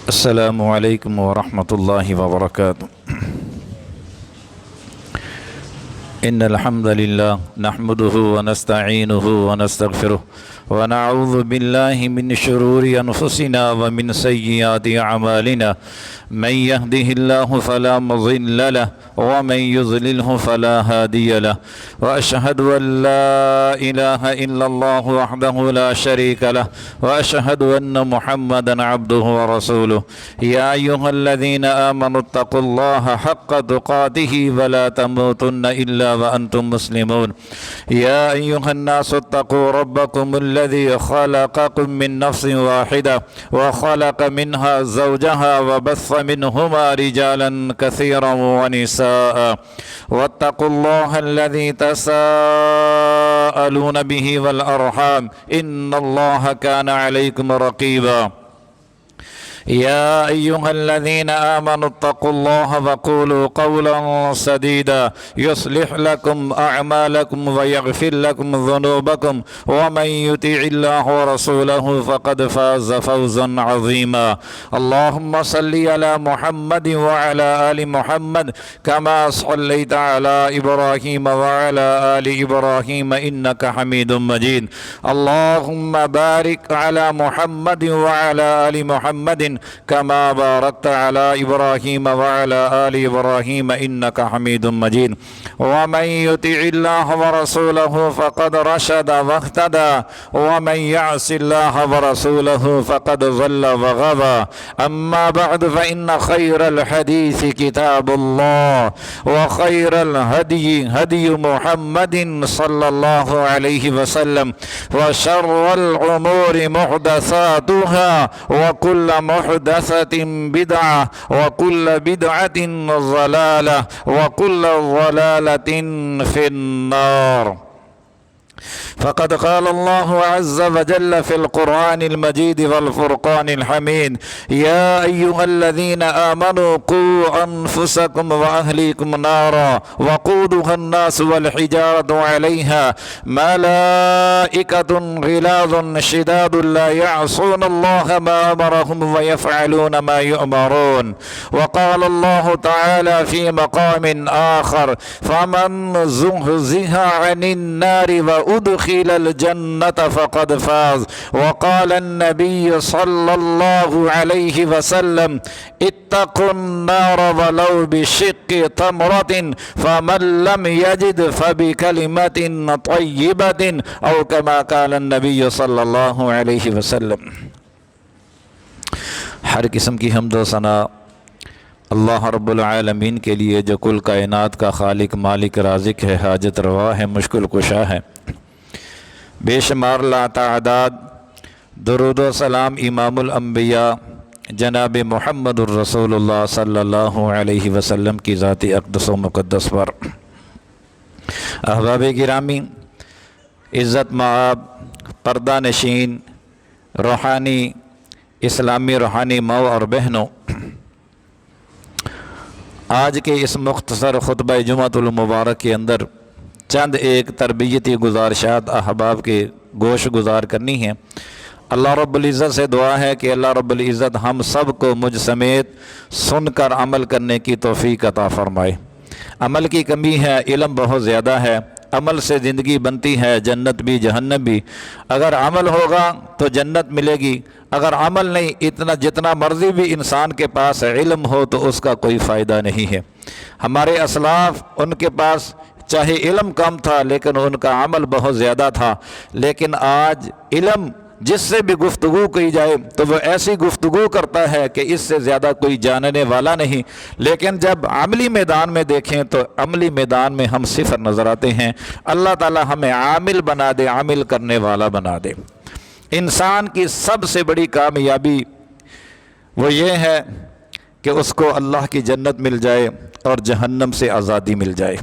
السلام علیکم ورحمۃ اللہ وبرکاتہ۔ ان الحمد للہ نحمده ونستعینه ونستغفره ونعوذ باللہ من شرور انفسنا ومن سیئات اعمالنا من يهده الله فلا مضل له ومن يضلله فلا هادي له واشهد ان لا اله الا الله وحده لا شريك له واشهد ان محمدا عبده ورسوله يا ايها الذين امنوا اتقوا الله حق تقاته ولا تموتن الا وانتم مسلمون يا ايها الناس اتقوا ربكم الذي خلقكم من نفس واحده وخلق منها زوجها وبث منهما رجالا كثيرا ونساء واتقوا الله الذي تساءلون به والأرحام إن الله كان عليكم رقيبا يا أيها الذين آمنوا اتقوا الله وقولوا قولا سديدا يصلح لكم أعمالكم ويغفر لكم ذنوبكم ومن يطع الله ورسوله فقد فاز فوزا عظيما اللهم صل على محمد وعلى آل محمد كما صليت على إبراهيم وعلى آل إبراهيم إنك حميد مجيد اللهم بارك على محمد وعلى آل محمد كما باركت على إبراهيم وعلى آل إبراهيم إنك حميد مجيد ومن يطع الله ورسوله فقد رشد واهتدى ومن يعص الله ورسوله فقد ضل وغوى أما بعد فإن خير الحديث كتاب الله وخير الهدي هدي محمد صلى الله عليه وسلم وشر الأمور محدثاتها وكل محدثة بدعة وكل بدعة ضلالة وكل ضلالة في النار فقد قال الله عز وجل في القرآن المجيد والفرقان الحميد يا أيها الذين آمنوا قوا أنفسكم وأهليكم نارا وقودها الناس والحجارة عليها ملائكة غلاظ شداد لا يعصون الله ما أمرهم ويفعلون ما يؤمرون وقال الله تعالى في مقام آخر فمن زحزح عن النار وأدخل الجنة فقد فاز وقال النبي صلى الله عليه وسلم اتقوا النار ولو بشق تمرة فمن لم يجد فبكلمة طيبة أو كما قال النبي صلى الله عليه وسلم۔ ہر قسم کی حمد و ثنا اللہ رب العالمین کے لیے جو کل کائنات کا خالق مالک رازق ہے، حاجت روا ہے، مشکل کشا ہے۔ بے شمار لا تعداد درود و سلام امام الانبیاء جناب محمد الرسول اللہ صلی اللہ علیہ وسلم کی ذات اقدس و مقدس پر۔ احباب گرامی، عزت مآب، پردہ نشین، روحانی اسلامی روحانی ماؤں اور بہنوں، آج کے اس مختصر خطبہ جمعۃ المبارک کے اندر چند ایک تربیتی گزارشات احباب کے گوش گزار کرنی ہیں۔ اللہ رب العزت سے دعا ہے کہ اللہ رب العزت ہم سب کو مجھ سمیت سن کر عمل کرنے کی توفیق عطا فرمائے۔ عمل کی کمی ہے، علم بہت زیادہ ہے، عمل سے زندگی بنتی ہے، جنت بھی جہنم بھی۔ اگر عمل ہوگا تو جنت ملے گی، اگر عمل نہیں، جتنا مرضی بھی انسان کے پاس علم ہو تو اس کا کوئی فائدہ نہیں ہے۔ ہمارے اسلاف، ان کے پاس چاہے علم کم تھا لیکن ان کا عمل بہت زیادہ تھا، لیکن آج علم جس سے بھی گفتگو کی جائے تو وہ ایسی گفتگو کرتا ہے کہ اس سے زیادہ کوئی جاننے والا نہیں، لیکن جب عملی میدان میں دیکھیں تو عملی میدان میں ہم صفر نظر آتے ہیں۔ اللہ تعالی ہمیں عامل بنا دے، عامل کرنے والا بنا دے۔ انسان کی سب سے بڑی کامیابی وہ یہ ہے کہ اس کو اللہ کی جنت مل جائے اور جہنم سے آزادی مل جائے۔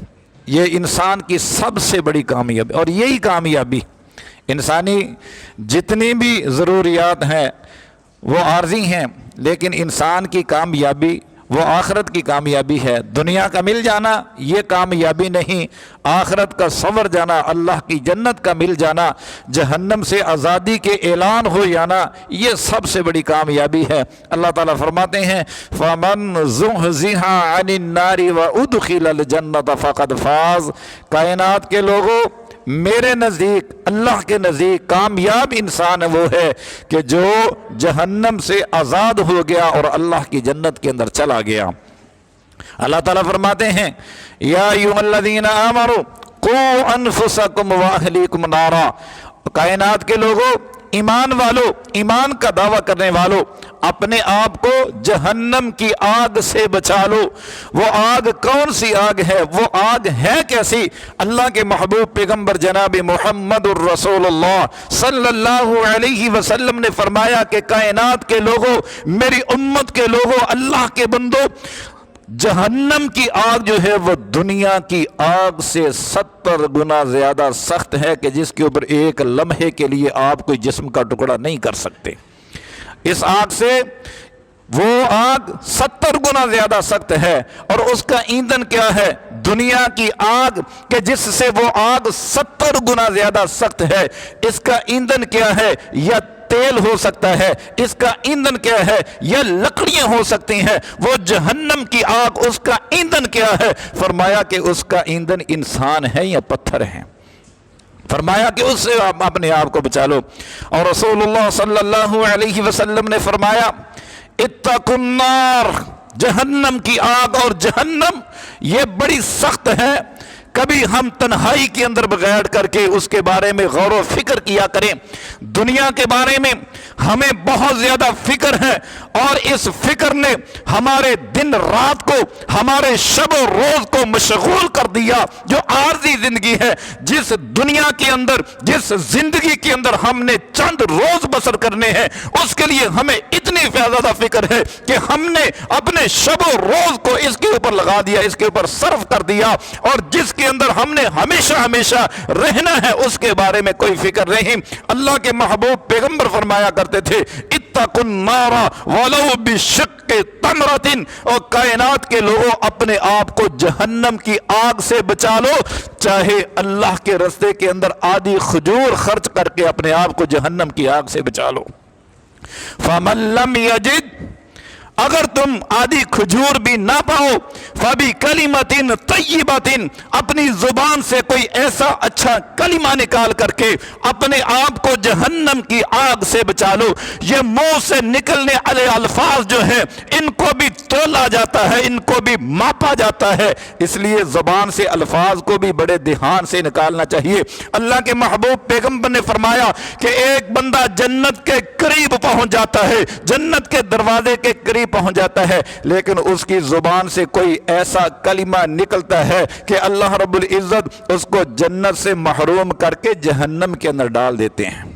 یہ انسان کی سب سے بڑی کامیابی، اور یہی کامیابی انسانی جتنی بھی ضروریات ہیں وہ عارضی ہیں، لیکن انسان کی کامیابی وہ آخرت کی کامیابی ہے۔ دنیا کا مل جانا یہ کامیابی نہیں، آخرت کا سنور جانا، اللہ کی جنت کا مل جانا، جہنم سے آزادی کے اعلان ہو جانا، یہ سب سے بڑی کامیابی ہے۔ اللہ تعالیٰ فرماتے ہیں فَمَنْ زُحْزِحَ عَنِ النَّارِ وَأُدْخِلَ الْجَنَّةَ فَقَدْ فَازَ۔ کائنات کے لوگوں، میرے نزدیک، اللہ کے نزدیک کامیاب انسان وہ ہے کہ جو جہنم سے آزاد ہو گیا اور اللہ کی جنت کے اندر چلا گیا۔ اللہ تعالیٰ فرماتے ہیں یا ایھا الذین آمنوا قوا انفسکم واہلیکم نارا۔ کائنات کے لوگوں، ایمان والو، ایمان کا دعویٰ کرنے والو، اپنے آپ کو جہنم کی آگ سے بچا لو۔ وہ آگ کون سی آگ ہے؟ وہ آگ ہے کیسی؟ اللہ کے محبوب پیغمبر جناب محمد الرسول اللہ صلی اللہ علیہ وسلم نے فرمایا کہ کائنات کے لوگوں، میری امت کے لوگوں، اللہ کے بندوں، جہنم کی آگ جو ہے وہ دنیا کی آگ سے 70 گنا زیادہ سخت ہے کہ جس کے اوپر ایک لمحے کے لیے آپ کوئی جسم کا ٹکڑا نہیں کر سکتے۔ اس آگ سے، وہ آگ 70 گنا زیادہ سخت ہے، اور اس کا ایندھن کیا ہے؟ دنیا کی آگ کہ جس سے وہ آگ 70 گنا زیادہ سخت ہے، اس کا ایندھن کیا ہے؟ یا تیل ہو سکتا ہے، اس کا ایندھن کیا ہے؟ یا لکڑیاں ہو سکتی ہیں۔ وہ جہنم کی آگ، اس کا ایندھن کیا ہے؟ فرمایا کہ اس کا ایندھن انسان ہے یا پتھر ہے۔ فرمایا کہ اس سے آپ اپنے آپ کو بچا لو۔ اور رسول اللہ صلی اللہ علیہ وسلم نے فرمایا اتقوا النار، جہنم کی آگ، اور جہنم یہ بڑی سخت ہے۔ کبھی ہم تنہائی کے اندر بیٹھ کر کے اس کے بارے میں غور و فکر کیا کریں۔ دنیا کے بارے میں ہمیں بہت زیادہ فکر ہے، اور اس فکر نے ہمارے دن رات کو، ہمارے شب و روز کو مشغول کر دیا۔ جو عارضی زندگی ہے، جس دنیا کے اندر، جس زندگی کے اندر ہم نے چند روز بسر کرنے ہیں، اس کے لیے ہمیں اتنی زیادہ فکر ہے کہ ہم نے اپنے شب و روز کو اس کے اوپر لگا دیا، اس کے اوپر صرف کر دیا، اور جس کے اندر ہم نے ہمیشہ ہمیشہ رہنا ہے اس کے بارے میں کوئی فکر نہیں۔ اللہ کے محبوب پیغمبر فرمایا کرتے تھے اتقوا النار ولو بشق تمرۃ، اور کائنات کے لوگوں، اپنے آپ کو جہنم کی آگ سے بچا لو، چاہے اللہ کے راستے کے اندر آدھی کھجور خرچ کر کے اپنے آپ کو جہنم کی آگ سے بچا لو۔ فمن لم یجد، اگر تم آدھی کھجور بھی نہ پاؤ، فَبِكَلِمَةٍ طَيِّبَةٍ، اپنی زبان سے کوئی ایسا اچھا کلمہ نکال کر کے اپنے آپ کو جہنم کی آگ سے بچا لو۔ یہ منہ سے نکلنے والے الفاظ جو ہیں، ان کو بھی تولا جاتا ہے، ان کو بھی ماپا جاتا ہے، اس لیے زبان سے الفاظ کو بھی بڑے دھیان سے نکالنا چاہیے۔ اللہ کے محبوب پیغمبر نے فرمایا کہ ایک بندہ جنت کے قریب پہنچ جاتا ہے، جنت کے دروازے کے قریب پہنچ جاتا ہے، لیکن اس کی زبان سے کوئی ایسا کلمہ نکلتا ہے کہ اللہ رب العزت اس کو جنت سے محروم کر کے جہنم کے اندر ڈال دیتے ہیں۔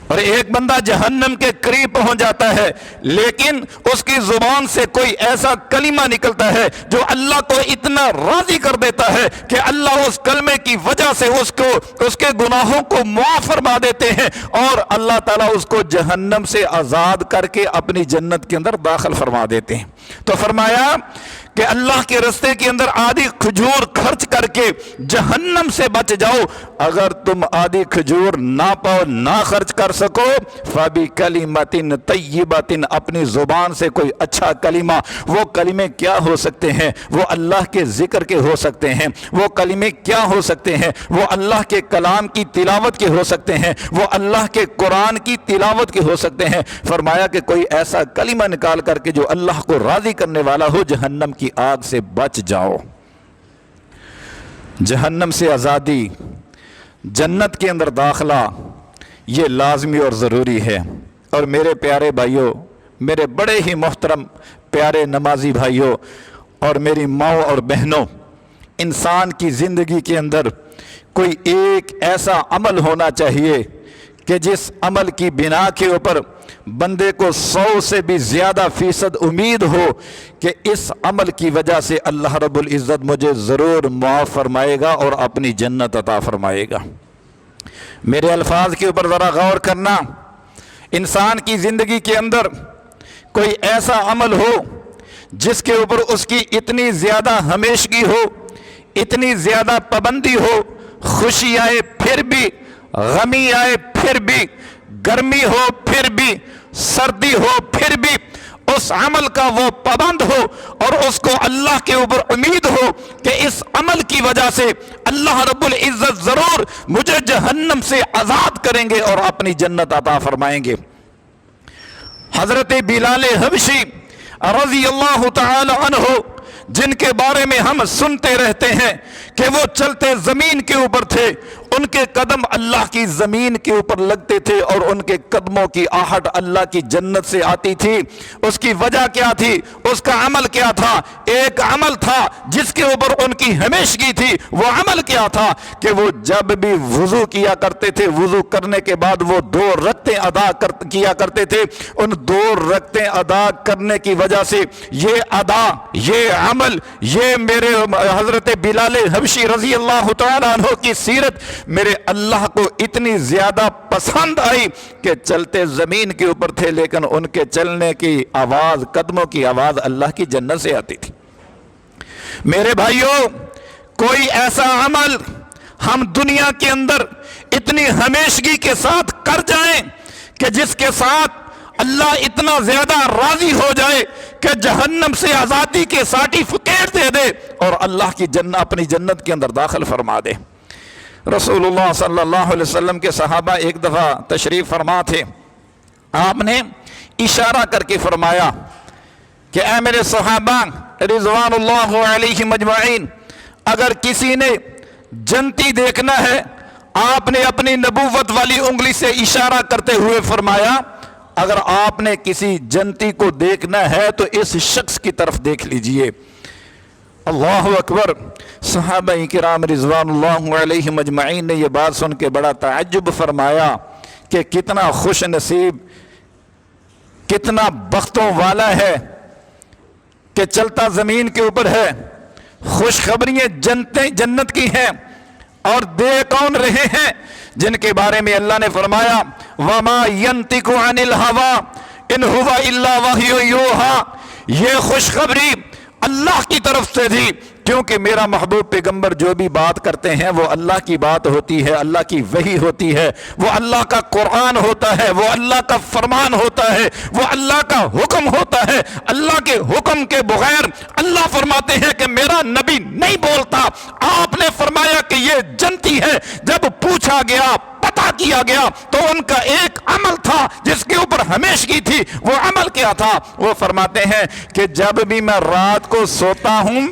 اور ایک بندہ جہنم کے قریب پہنچ جاتا ہے، لیکن اس کی زبان سے کوئی ایسا کلمہ نکلتا ہے جو اللہ کو اتنا راضی کر دیتا ہے کہ اللہ اس کلمے کی وجہ سے اس کے گناہوں کو معاف فرما دیتے ہیں، اور اللہ تعالیٰ اس کو جہنم سے آزاد کر کے اپنی جنت کے اندر داخل فرما دیتے ہیں۔ تو فرمایا کہ اللہ کے راستے کے اندر آدھی کھجور خرچ کر کے جہنم سے بچ جاؤ۔ اگر تم آدھی کھجور نہ پاؤ، نہ خرچ کر سکو، فَبِكَلِمَةٍ طَيِّبَةٍ، اپنی زبان سے کوئی اچھا کلمہ۔ وہ کلمے کیا ہو سکتے ہیں؟ وہ اللہ کے ذکر کے ہو سکتے ہیں۔ وہ کلمے کیا ہو سکتے ہیں؟ وہ اللہ کے کلام کی تلاوت کے ہو سکتے ہیں، وہ اللہ کے قرآن کی تلاوت کے ہو سکتے ہیں۔ فرمایا کہ کوئی ایسا کلمہ نکال کر کے جو اللہ کو راضی کرنے والا ہو، جہنم کی آگ سے بچ جاؤ۔ جہنم سے آزادی، جنت کے اندر داخلہ، یہ لازمی اور ضروری ہے۔ اور میرے پیارے بھائیوں، میرے بڑے ہی محترم پیارے نمازی بھائیوں، اور میری ماؤں اور بہنوں، انسان کی زندگی کے اندر کوئی ایک ایسا عمل ہونا چاہیے کہ جس عمل کی بنا کے اوپر بندے کو 100 سے بھی زیادہ فیصد امید ہو کہ اس عمل کی وجہ سے اللہ رب العزت مجھے ضرور معاف فرمائے گا اور اپنی جنت عطا فرمائے گا۔ میرے الفاظ کے اوپر ذرا غور کرنا۔ انسان کی زندگی کے اندر کوئی ایسا عمل ہو جس کے اوپر اس کی اتنی زیادہ ہمیشگی ہو، اتنی زیادہ پابندی ہو، خوشی آئے پھر بھی، غمی آئے پھر بھی، گرمی ہو پھر بھی، سردی ہو پھر بھی اس عمل کا وہ پابند ہو، اور اس کو اللہ کے اوپر امید ہو کہ اس عمل کی وجہ سے اللہ رب العزت ضرور مجھے جہنم سے آزاد کریں گے اور اپنی جنت عطا فرمائیں گے۔ حضرت بلال حبشی رضی اللہ تعالی عنہ، جن کے بارے میں ہم سنتے رہتے ہیں کہ وہ چلتے زمین کے اوپر تھے، ان کے قدم اللہ کی زمین کے اوپر لگتے تھے اور ان کے قدموں کی آہٹ اللہ کی جنت سے آتی تھی۔ اس کی وجہ کیا تھی؟ اس کا عمل کیا تھا؟ ایک عمل تھا جس کے اوپر ان کی ہمیشگی تھی۔ وہ عمل کیا تھا کہ وہ جب بھی وضو کیا کرتے تھے، وضو کرنے کے بعد وہ 2 رکعتیں ادا کیا کرتے تھے۔ ان 2 رکعتیں ادا کرنے کی وجہ سے یہ ادا، یہ عمل، یہ میرے حضرت بلال حبشی رضی اللہ تعالیٰ عنہ کی سیرت میرے اللہ کو اتنی زیادہ پسند آئی کہ چلتے زمین کے اوپر تھے لیکن ان کے چلنے کی آواز، قدموں کی آواز اللہ کی جنت سے آتی تھی۔ میرے بھائیوں، کوئی ایسا عمل ہم دنیا کے اندر اتنی ہمیشگی کے ساتھ کر جائیں کہ جس کے ساتھ اللہ اتنا زیادہ راضی ہو جائے کہ جہنم سے آزادی کے سرٹیفکیٹ دے دے اور اللہ کی جنت، اپنی جنت کے اندر داخل فرما دے۔ رسول اللہ صلی اللہ علیہ وسلم کے صحابہ ایک دفعہ تشریف فرما تھے، آپ نے اشارہ کر کے فرمایا کہ اے میرے صحابہ رضوان اللہ علیہم اجمعین، اگر کسی نے جنتی دیکھنا ہے، آپ نے اپنی نبوت والی انگلی سے اشارہ کرتے ہوئے فرمایا اگر آپ نے کسی جنتی کو دیکھنا ہے تو اس شخص کی طرف دیکھ لیجئے۔ اللہ اکبر۔ صحابہ کرام رضوان اللہ علیہم اجمعین نے یہ بات سن کے بڑا تعجب فرمایا کہ کتنا خوش نصیب، کتنا بختوں والا ہے کہ چلتا زمین کے اوپر ہے، خوشخبریاں جنت کی ہیں، اور دے کون رہے ہیں؟ جن کے بارے میں اللہ نے فرمایا وَمَا يَنْتِقُ عَنِ الْهَوَىٰ إِنْ هُوَ إِلَّا وَحْيٌ يُوحَىٰ، یہ خوشخبری اللہ کی طرف سے تھی، کیونکہ میرا محبوب پیغمبر جو بھی بات کرتے ہیں وہ اللہ کی بات ہوتی ہے، اللہ کی وحی ہوتی ہے، وہ اللہ کا قرآن ہوتا ہے، وہ اللہ کا فرمان ہوتا ہے، وہ اللہ کا حکم ہوتا ہے۔ اللہ کے حکم کے بغیر اللہ فرماتے ہیں کہ میرا نبی نہیں بولتا۔ آپ نے فرمایا کہ یہ جنتی ہے، جب پوچھا گیا، پتہ کیا گیا تو ان کا ایک عمل تھا جس کے اوپر ہمیشگی تھی۔ وہ عمل کیا تھا؟ وہ فرماتے ہیں کہ جب بھی میں رات کو سوتا ہوں،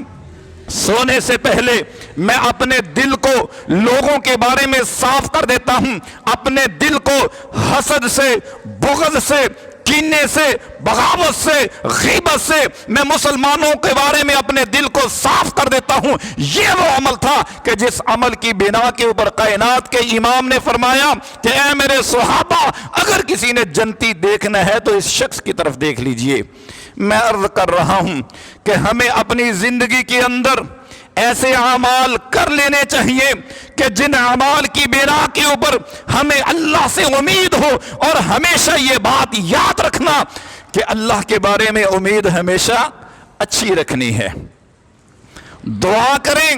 سونے سے پہلے میں اپنے دل کو لوگوں کے بارے میں صاف کر دیتا ہوں، اپنے دل کو حسد سے، بغض سے، کینے سے، بغاوت سے، غیبت سے میں مسلمانوں کے بارے میں اپنے دل کو صاف کر دیتا ہوں۔ یہ وہ عمل تھا کہ جس عمل کی بنا کے اوپر کائنات کے امام نے فرمایا کہ اے میرے صحابہ، اگر کسی نے جنتی دیکھنا ہے تو اس شخص کی طرف دیکھ لیجئے۔ میں عرض کر رہا ہوں کہ ہمیں اپنی زندگی کے اندر ایسے اعمال کر لینے چاہیے کہ جن اعمال کی بنا کے اوپر ہمیں اللہ سے امید ہو، اور ہمیشہ یہ بات یاد رکھنا کہ اللہ کے بارے میں امید ہمیشہ اچھی رکھنی ہے۔ دعا کریں،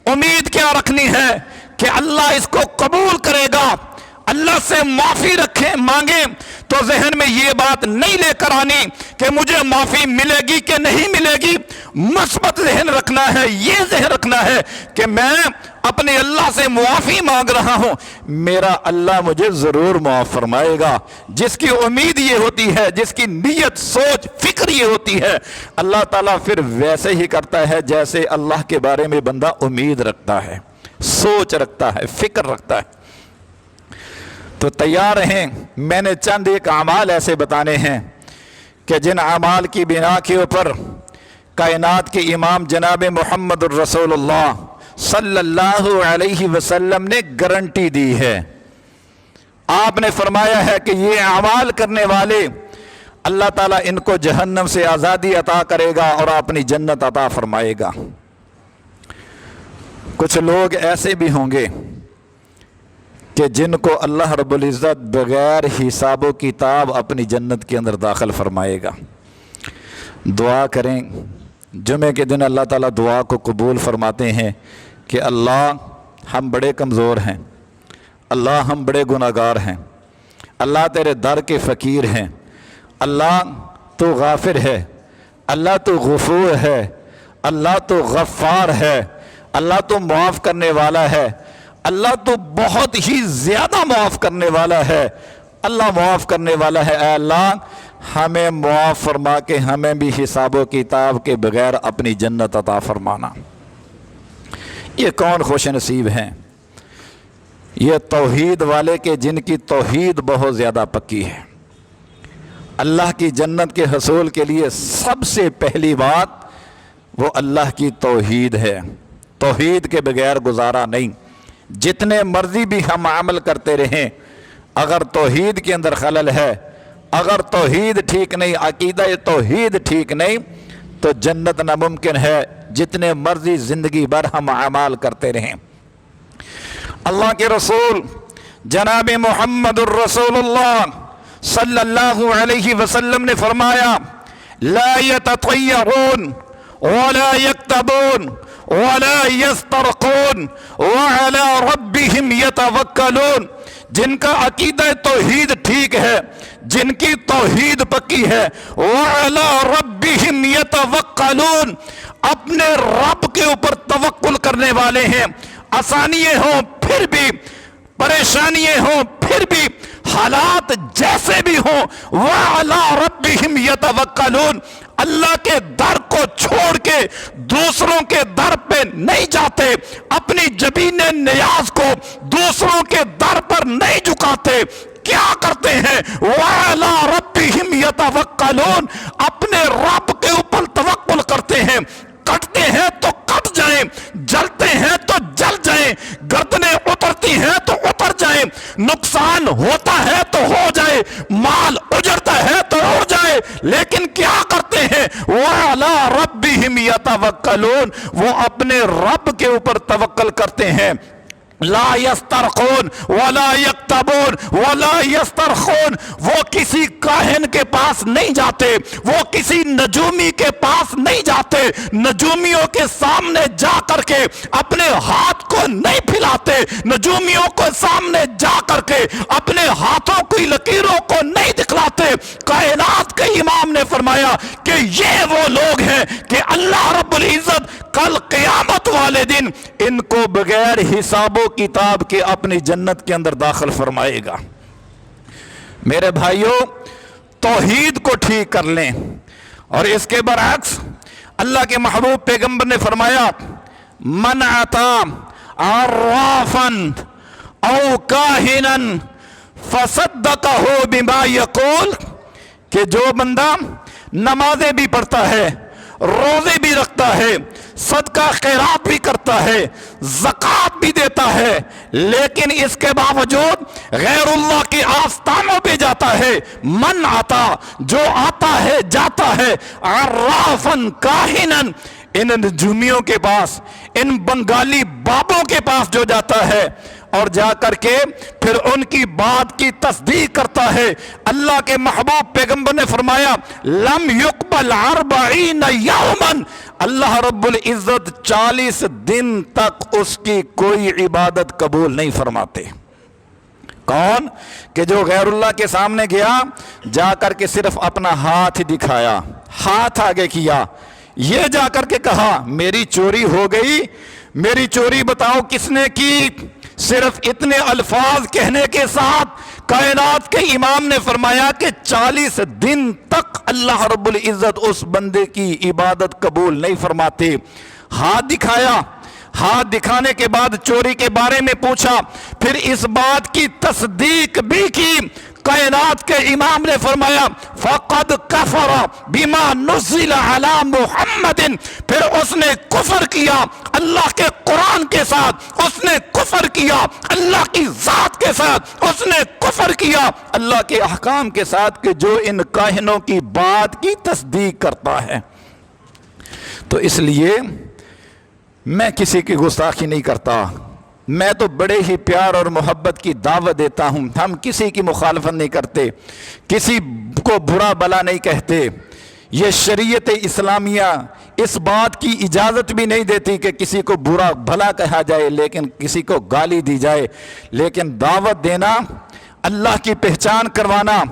امید کیا رکھنی ہے کہ اللہ اس کو قبول کرے گا۔ اللہ سے معافی مانگیں تو ذہن میں یہ بات نہیں لے کر آنی کہ مجھے معافی ملے گی کہ نہیں ملے گی۔ مثبت ذہن رکھنا ہے، یہ ذہن رکھنا ہے کہ میں اپنے اللہ سے معافی مانگ رہا ہوں، میرا اللہ مجھے ضرور معاف فرمائے گا۔ جس کی امید یہ ہوتی ہے، جس کی نیت، سوچ، فکر یہ ہوتی ہے، اللہ تعالیٰ پھر ویسے ہی کرتا ہے جیسے اللہ کے بارے میں بندہ امید رکھتا ہے، سوچ رکھتا ہے، فکر رکھتا ہے۔ تو تیار رہیں، میں نے چند ایک اعمال ایسے بتانے ہیں کہ جن اعمال کی بنا کے اوپر کائنات کے امام جناب محمد الرسول اللہ صلی اللہ علیہ وسلم نے گارنٹی دی ہے۔ آپ نے فرمایا ہے کہ یہ اعمال کرنے والے اللہ تعالیٰ ان کو جہنم سے آزادی عطا کرے گا اور اپنی جنت عطا فرمائے گا۔ کچھ لوگ ایسے بھی ہوں گے کہ جن کو اللہ رب العزت بغیر حساب و کتاب اپنی جنت کے اندر داخل فرمائے گا۔ دعا کریں۔ جمعے کے دن اللہ تعالیٰ دعا کو قبول فرماتے ہیں کہ اللہ ہم بڑے کمزور ہیں، اللہ ہم بڑے گناہگار ہیں، اللہ تیرے در کے فقیر ہیں، اللہ تو غافر ہے، اللہ تو غفور ہے، اللہ تو غفار ہے، اللہ تو معاف کرنے والا ہے، اللہ تو بہت ہی زیادہ معاف کرنے والا ہے، اللہ معاف کرنے والا ہے۔ اے اللہ ہمیں معاف فرما کے ہمیں بھی حساب و کتاب کے بغیر اپنی جنت عطا فرمانا۔ یہ کون خوش نصیب ہیں؟ یہ توحید والے کے جن کی توحید بہت زیادہ پکی ہے۔ اللہ کی جنت کے حصول کے لیے سب سے پہلی بات وہ اللہ کی توحید ہے۔ توحید کے بغیر گزارا نہیں۔ جتنے مرضی بھی ہم عمل کرتے رہیں، اگر توحید کے اندر خلل ہے، اگر توحید ٹھیک نہیں، عقیدہ توحید ٹھیک نہیں، تو جنت ناممکن ہے، جتنے مرضی زندگی بھر ہم اعمال کرتے رہیں۔ اللہ کے رسول جناب محمد الرسول اللہ صلی اللہ علیہ وسلم نے فرمایا لا يتطيرون ولا يكتبون ولا يسترقون وعلى ربهم يتوکلون۔ جن کا عقیدہ توحید ٹھیک ہے، جن کی توحید پکی ہے، وعلى ربهم يتوکلون، اپنے رب کے اوپر توکل کرنے والے ہیں۔ آسانیاں ہوں پھر بھی، پریشانیاں ہوں پھر بھی، حالات جیسے بھی ہوں، وَعَلَىٰ رَبِّهِمْ يَتَوَکَّلُونَ، اللہ کے در کو چھوڑ کے دوسروں کے در پہ نہیں جاتے، اپنی جبین نیاز کو دوسروں کے در پر نہیں جھکاتے۔ کیا کرتے ہیں؟ وَعَلَىٰ رَبِّهِمْ يَتَوَکَّلُونَ، اپنے رب کے اوپر توکل کرتے ہیں۔ کٹتے ہیں تو کٹ جائیں، جلتے ہیں تو جل جائیں، گردنیں اترتی ہیں تو اتر جائیں، نقصان ہوتا ہے تو ہو جائے، مال اجڑتا ہے تو اڑ جائے، لیکن کیا کرتے ہیں؟ وَعَلَىٰ رَبِّهِمْ يَتَوَکَّلُونَ، وہ اپنے رب کے اوپر توکل کرتے ہیں۔ لا یسترقون ولا یکتبون ولا یسترخون، وہ کسی کاہن کے پاس نہیں جاتے، وہ کسی نجومی کے پاس نہیں جاتے، نجومیوں کے سامنے جا کر کے اپنے ہاتھ کو نہیں پھیلاتے، نجومیوں کو سامنے جا کر کے اپنے ہاتھوں کی لکیروں کو نہیں دکھلاتے۔ کائنات کے امام نے فرمایا کہ یہ وہ لوگ ہیں کہ اللہ رب العزت کل قیامت والے دن ان کو بغیر حساب و کتاب کے اپنی جنت کے اندر داخل فرمائے گا۔ میرے بھائیوں، توحید کو ٹھیک کر لیں، اور اس کے برعکس اللہ کے محبوب پیغمبر نے فرمایا من اتی عرافا او کاہنا فصدقہ بما یقول، کہ جو بندہ نمازیں بھی پڑھتا ہے، روزے بھی رکھتا ہے، صدقہ خیرات بھی کرتا ہے، زکوٰۃ بھی دیتا ہے، لیکن اس کے باوجود غیر اللہ کے آستانوں پہ جاتا ہے، من آتا، جو آتا ہے جاتا ہے، عرافن کاہنن، ان نجومیوں کے پاس، ان بنگالی بابوں کے پاس جو جاتا ہے اور جا کر کے پھر ان کی بات کی تصدیق کرتا ہے، اللہ کے محبوب پیغمبر نے فرمایا لم یقبل 40 یوما، اللہ رب العزت 40 دن تک اس کی کوئی عبادت قبول نہیں فرماتے۔ کون؟ کہ جو غیر اللہ کے سامنے گیا، جا کر کے صرف اپنا ہاتھ دکھایا، ہاتھ آگے کیا، یہ جا کر کے کہا میری چوری ہو گئی، میری چوری بتاؤ کس نے کی، صرف اتنے الفاظ کہنے کے ساتھ کائنات کے امام نے فرمایا کہ 40 دن تک اللہ رب العزت اس بندے کی عبادت قبول نہیں فرماتے۔ ہاتھ دکھایا، ہاتھ دکھانے کے بعد چوری کے بارے میں پوچھا، پھر اس بات کی تصدیق بھی کی، کائنات کے امام نے فرمایا فقد کفر بما نزل علی محمد، پھر اس نے کفر کیا اللہ کے قرآن کے ساتھ، اس نے کفر کیا اللہ کی ذات کے ساتھ، اس نے کفر کیا اللہ کے احکام کے ساتھ کہ جو ان کاہنوں کی بات کی تصدیق کرتا ہے۔ تو اس لیے میں کسی کی گستاخی نہیں کرتا، میں تو بڑے ہی پیار اور محبت کی دعوت دیتا ہوں، ہم کسی کی مخالفت نہیں کرتے، کسی کو برا بلا نہیں کہتے۔ یہ شریعت اسلامیہ اس بات کی اجازت بھی نہیں دیتی کہ کسی کو برا بھلا کہا جائے، لیکن کسی کو گالی دی جائے، لیکن دعوت دینا، اللہ کی پہچان کروانا،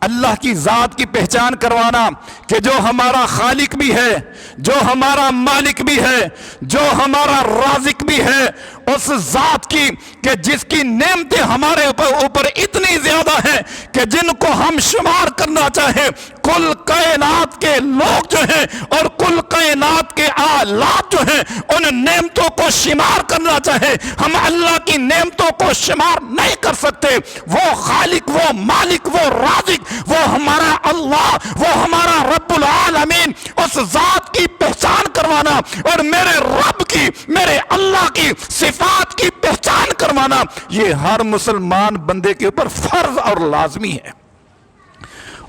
اللہ کی ذات کی پہچان کروانا کہ جو ہمارا خالق بھی ہے، جو ہمارا مالک بھی ہے، جو ہمارا رازق بھی ہے، اس ذات کی کہ جس کی نعمتیں ہمارے اوپر اتنی زیادہ ہیں کہ جن کو ہم شمار کرنا چاہیں، کل کائنات کے لوگ جو ہیں اور کل کائنات کے آلات جو ہیں، ان نعمتوں کو شمار کرنا چاہیں، ہم اللہ کی نعمتوں کو شمار نہیں کر سکتے۔ وہ خالق، وہ مالک، وہ رازق، وہ ہمارا اللہ، وہ ہمارا رب العالمین، اس ذات کی پہچان کروانا اور میرے رب کی، میرے اللہ کی صفات کی پہچان کروانا، یہ ہر مسلمان بندے کے اوپر فرض اور لازمی ہے۔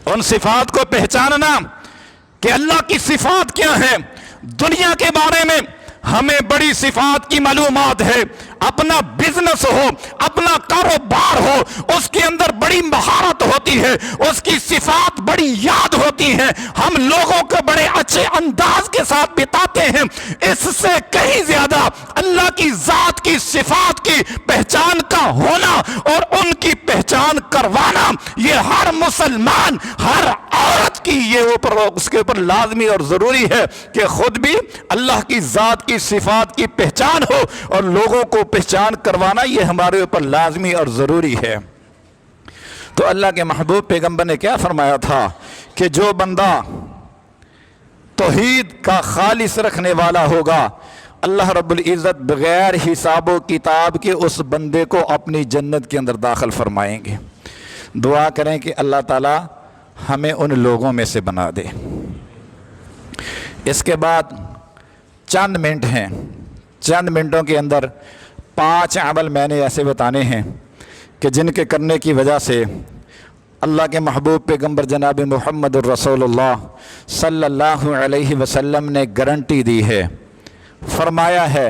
ان صفات کو پہچاننا کہ اللہ کی صفات کیا ہیں۔ دنیا کے بارے میں ہمیں بڑی صفات کی معلومات ہے، اپنا بزنس ہو، اپنا کاروبار ہو، اس کے اندر بڑی مہارت ہوتی ہے، اس کی صفات بڑی یاد ہوتی ہیں، ہم لوگوں کو بڑے اچھے انداز کے ساتھ بتاتے ہیں۔ اس سے کہیں زیادہ اللہ کی ذات کی صفات کی پہچان کا ہونا اور ان کی پہچان کروانا، یہ ہر مسلمان، ہر عورت کی یہ اس کے اوپر لازمی اور ضروری ہے کہ خود بھی اللہ کی ذات کی صفات کی پہچان ہو اور لوگوں کو پہچان کروانا، یہ ہمارے اوپر لازمی اور ضروری ہے۔ تو اللہ کے محبوب پیغمبر نے کیا فرمایا تھا کہ جو بندہ توحید کا خالص رکھنے والا ہوگا، اللہ رب العزت بغیر حساب و کتاب کے اس بندے کو اپنی جنت کے اندر داخل فرمائیں گے۔ دعا کریں کہ اللہ تعالی ہمیں ان لوگوں میں سے بنا دے۔ اس کے بعد چند منٹ ہیں، چند منٹوں کے اندر 5 عمل میں نے ایسے بتانے ہیں کہ جن کے کرنے کی وجہ سے اللہ کے محبوب پیغمبر جناب محمد الرسول اللہ صلی اللہ علیہ وسلم نے گارنٹی دی ہے، فرمایا ہے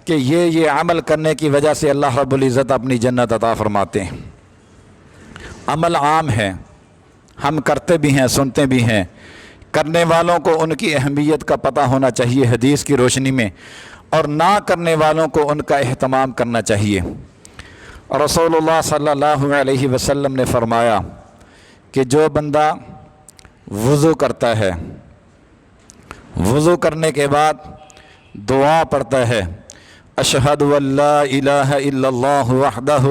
کہ یہ عمل کرنے کی وجہ سے اللہ رب العزت اپنی جنت عطا فرماتے ہیں۔ عمل عام ہے، ہم کرتے بھی ہیں، سنتے بھی ہیں، کرنے والوں کو ان کی اہمیت کا پتہ ہونا چاہیے حدیث کی روشنی میں، اور نہ کرنے والوں کو ان کا اہتمام کرنا چاہیے۔ رسول اللہ صلی اللہ علیہ وسلم نے فرمایا کہ جو بندہ وضو کرتا ہے، وضو کرنے کے بعد دعا پڑھتا ہے، اشہد ان لا الہ الا اللہ وحدہ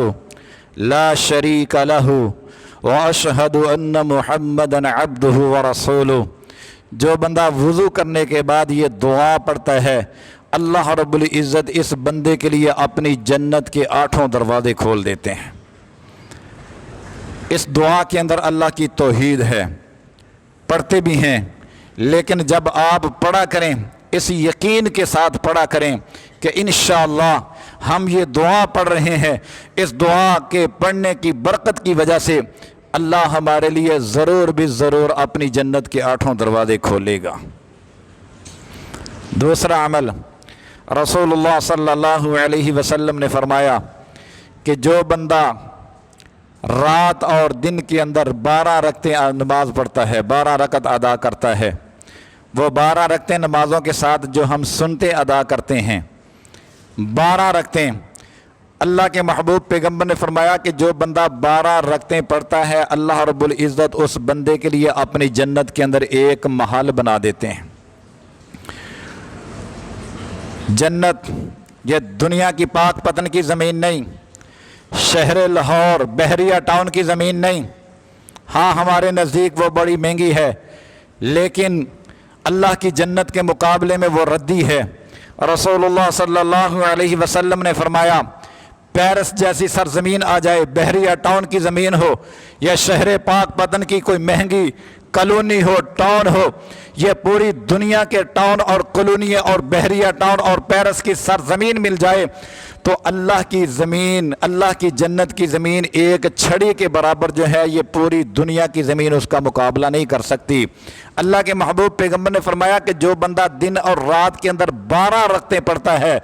لا شریک لہ واشہد ان محمدا عبدہ ورسولہ، جو بندہ وضو کرنے کے بعد یہ دعا پڑھتا ہے، اللہ رب العزت اس بندے کے لیے اپنی جنت کے 8 دروازے کھول دیتے ہیں۔ اس دعا کے اندر اللہ کی توحید ہے، پڑھتے بھی ہیں، لیکن جب آپ پڑھا کریں اس یقین کے ساتھ پڑھا کریں کہ انشاءاللہ ہم یہ دعا پڑھ رہے ہیں، اس دعا کے پڑھنے کی برکت کی وجہ سے اللہ ہمارے لیے ضرور بھی ضرور اپنی جنت کے 8 دروازے کھولے گا۔ دوسرا عمل، رسول اللہ صلی اللہ علیہ وسلم نے فرمایا کہ جو بندہ رات اور دن کے اندر 12 رکعتیں نماز پڑھتا ہے، 12 رکعت ادا کرتا ہے، وہ 12 رکعتیں نمازوں کے ساتھ جو ہم سنتے ادا کرتے ہیں، 12 رکعتیں، اللہ کے محبوب پیغمبر نے فرمایا کہ جو بندہ 12 رکعتیں پڑھتا ہے، اللہ رب العزت اس بندے کے لیے اپنی جنت کے اندر ایک محل بنا دیتے ہیں۔ جنت یہ دنیا کی پاک پتن کی زمین نہیں، شہر لاہور بحریہ ٹاؤن کی زمین نہیں، ہاں ہمارے نزدیک وہ بڑی مہنگی ہے، لیکن اللہ کی جنت کے مقابلے میں وہ ردی ہے۔ رسول اللہ صلی اللہ علیہ وسلم نے فرمایا پیرس جیسی سرزمین آ جائے، بحریہ ٹاؤن کی زمین ہو یا شہر پاک پتن کی کوئی مہنگی کالونی ہو، ٹاؤن ہو، یہ پوری دنیا کے ٹاؤن اور کالونی اور بحریہ ٹاؤن اور پیرس کی سرزمین مل جائے تو اللہ کی زمین، اللہ کی جنت کی زمین ایک چھڑی کے برابر جو ہے، یہ پوری دنیا کی زمین اس کا مقابلہ نہیں کر سکتی۔ اللہ کے محبوب پیغمبر نے فرمایا کہ جو بندہ دن اور رات کے اندر 12 رکعتیں پڑھتا ہے،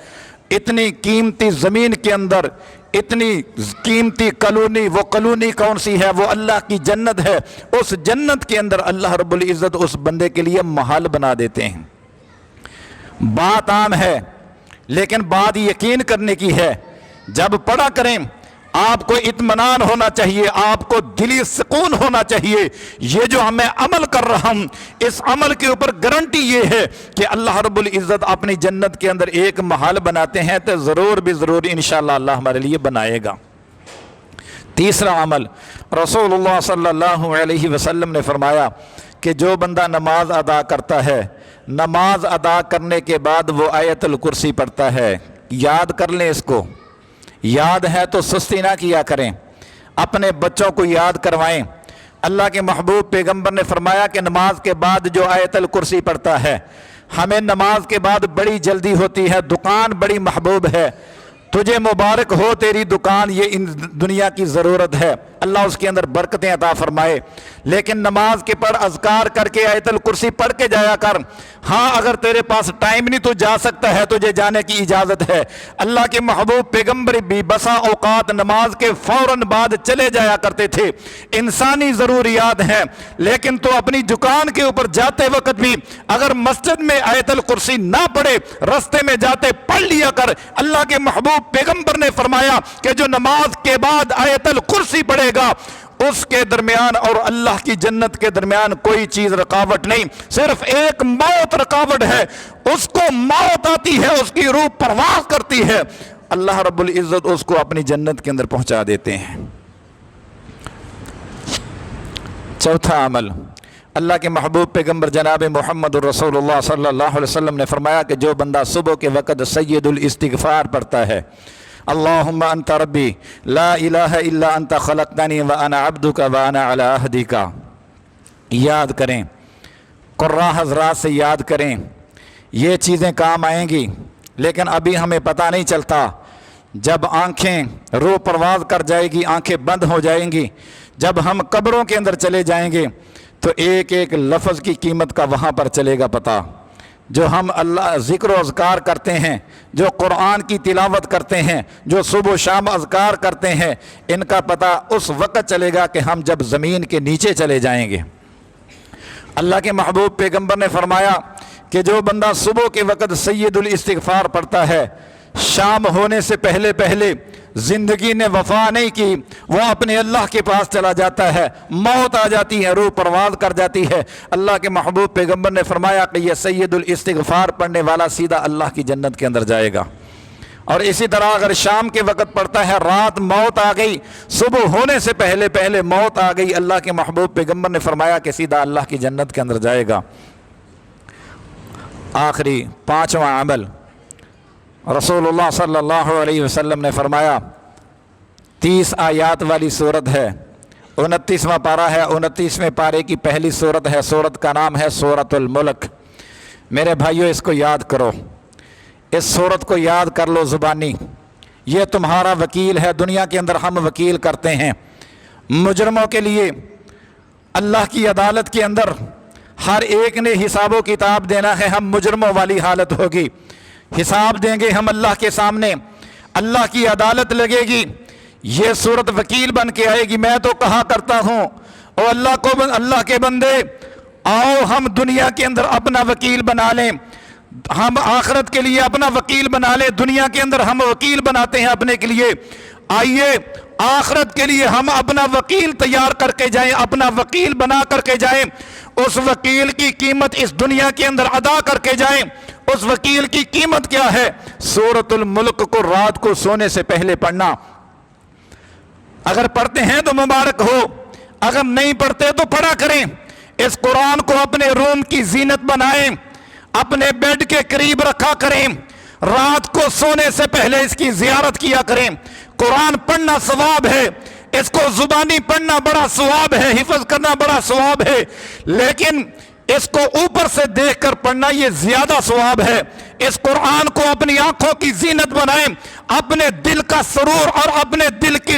اتنی قیمتی زمین کے اندر اتنی قیمتی کالونی، وہ کالونی کون سی ہے؟ وہ اللہ کی جنت ہے۔ اس جنت کے اندر اللہ رب العزت اس بندے کے لیے محل بنا دیتے ہیں۔ بات عام ہے لیکن بات یقین کرنے کی ہے۔ جب پڑھا کریں آپ کو اطمینان ہونا چاہیے، آپ کو دلی سکون ہونا چاہیے، یہ جو میں عمل کر رہا ہوں اس عمل کے اوپر گارنٹی یہ ہے کہ اللہ رب العزت اپنی جنت کے اندر ایک محل بناتے ہیں تو ضرور بھی ضرور انشاءاللہ اللہ ہمارے لیے بنائے گا۔ تیسرا عمل، رسول اللہ صلی اللہ علیہ وسلم نے فرمایا کہ جو بندہ نماز ادا کرتا ہے، نماز ادا کرنے کے بعد وہ آیت الکرسی پڑھتا ہے۔ یاد کر لیں اس کو، یاد ہے تو سستی نہ کیا کریں، اپنے بچوں کو یاد کروائیں۔ اللہ کے محبوب پیغمبر نے فرمایا کہ نماز کے بعد جو آیت الکرسی پڑھتا ہے، ہمیں نماز کے بعد بڑی جلدی ہوتی ہے، دکان بڑی محبوب ہے، تجھے مبارک ہو تیری دکان، یہ ان دنیا کی ضرورت ہے، اللہ اس کے اندر برکتیں عطا فرمائے۔ لیکن نماز کے پڑھ اذکار کر کے آیت الکرسی پڑھ کے جایا کر۔ ہاں اگر تیرے پاس ٹائم نہیں تو جا سکتا ہے، تجھے جانے کی اجازت ہے۔ اللہ کے محبوب پیغمبر بھی بسا اوقات نماز کے فوراً بعد چلے جایا کرتے تھے، انسانی ضروریات ہیں، لیکن تو اپنی دکان کے اوپر جاتے وقت بھی اگر مسجد میں آیت الکرسی نہ پڑھے، رستے میں جاتے پڑھ لیا کر۔ اللہ کے محبوب پیغمبر نے فرمایا کہ جو نماز کے بعد آیت الکرسی پڑھے گا اس کے درمیان اور اللہ کی جنت کے درمیان کوئی چیز رکاوٹ نہیں، صرف ایک موت رکاوٹ ہے۔ اس کو موت آتی ہے، اس کی روح پرواز کرتی ہے، اللہ رب العزت اس کو اپنی جنت کے اندر پہنچا دیتے ہیں۔ چوتھا عمل، اللہ کے محبوب پیغمبر جناب محمد رسول اللہ صلی اللہ علیہ وسلم نے فرمایا کہ جو بندہ صبح کے وقت سید الاستغفار پڑھتا ہے، اللہم انت ربی لا الہ الا انت خلقتنی وانا عبدک وانا علی عہدک، یاد کریں، قراء حضرات سے یاد کریں، یہ چیزیں کام آئیں گی، لیکن ابھی ہمیں پتہ نہیں چلتا۔ جب آنکھیں روح پرواز کر جائے گی، آنکھیں بند ہو جائیں گی، جب ہم قبروں کے اندر چلے جائیں گے تو ایک ایک لفظ کی قیمت کا وہاں پر چلے گا پتہ۔ جو ہم اللہ ذکر و اذکار کرتے ہیں، جو قرآن کی تلاوت کرتے ہیں، جو صبح و شام اذکار کرتے ہیں، ان کا پتہ اس وقت چلے گا کہ ہم جب زمین کے نیچے چلے جائیں گے۔ اللہ کے محبوب پیغمبر نے فرمایا کہ جو بندہ صبح کے وقت سید الاستغفار پڑھتا ہے، شام ہونے سے پہلے پہلے زندگی نے وفا نہیں کی، وہ اپنے اللہ کے پاس چلا جاتا ہے، موت آ جاتی ہے، روح پرواز کر جاتی ہے۔ اللہ کے محبوب پیغمبر نے فرمایا کہ یہ سید الاستغفار پڑھنے والا سیدھا اللہ کی جنت کے اندر جائے گا۔ اور اسی طرح اگر شام کے وقت پڑھتا ہے، رات موت آ گئی، صبح ہونے سے پہلے پہلے موت آ گئی، اللہ کے محبوب پیغمبر نے فرمایا کہ سیدھا اللہ کی جنت کے اندر جائے گا۔ آخری پانچواں عمل، رسول اللہ صلی اللہ علیہ وسلم نے فرمایا 30 آیات والی صورت ہے، 29واں پارہ ہے، 29ویں پارے کی پہلی صورت ہے، صورت کا نام ہے سورۃ الملک۔ میرے بھائیو اس کو یاد کرو، اس صورت کو یاد کر لو زبانی، یہ تمہارا وکیل ہے۔ دنیا کے اندر ہم وکیل کرتے ہیں مجرموں کے لیے، اللہ کی عدالت کے اندر ہر ایک نے حساب و کتاب دینا ہے، ہم مجرموں والی حالت ہوگی، حساب دیں گے ہم اللہ کے سامنے، اللہ کی عدالت لگے گی، یہ صورت وکیل بن کے آئے گی۔ میں تو کہا کرتا ہوں او اللہ کے بندے، آؤ ہم دنیا کے اندر اپنا وکیل بنا لیں، ہم آخرت کے لیے اپنا وکیل بنا لیں۔ دنیا کے اندر ہم وکیل بناتے ہیں اپنے کے لیے، آئیے آخرت کے لیے ہم اپنا وکیل تیار کر کے جائیں، اپنا وکیل بنا کر کے جائیں، اس وکیل کی قیمت اس دنیا کے اندر ادا کر کے جائیں۔ اس وکیل کی قیمت کیا ہے؟ سورۃ الملک کو رات کو سونے سے پہلے پڑھنا۔ اگر پڑھتے ہیں تو مبارک ہو، اگر نہیں پڑھتے تو پڑھا کریں۔ اس قرآن کو اپنے روم کی زینت بنائیں، اپنے بیڈ کے قریب رکھا کریں، رات کو سونے سے پہلے اس کی زیارت کیا کریں۔ قرآن پڑھنا ثواب ہے، اس کو زبانی پڑھنا بڑا ثواب ہے، حفظ کرنا بڑا ثواب ہے، لیکن اس کو اوپر سے دیکھ کر پڑھنا یہ زیادہ ثواب ہے۔ اس قرآن کو اپنی آنکھوں کی زینت بنائیں، اپنے دل کا سرور اور اپنے دل کی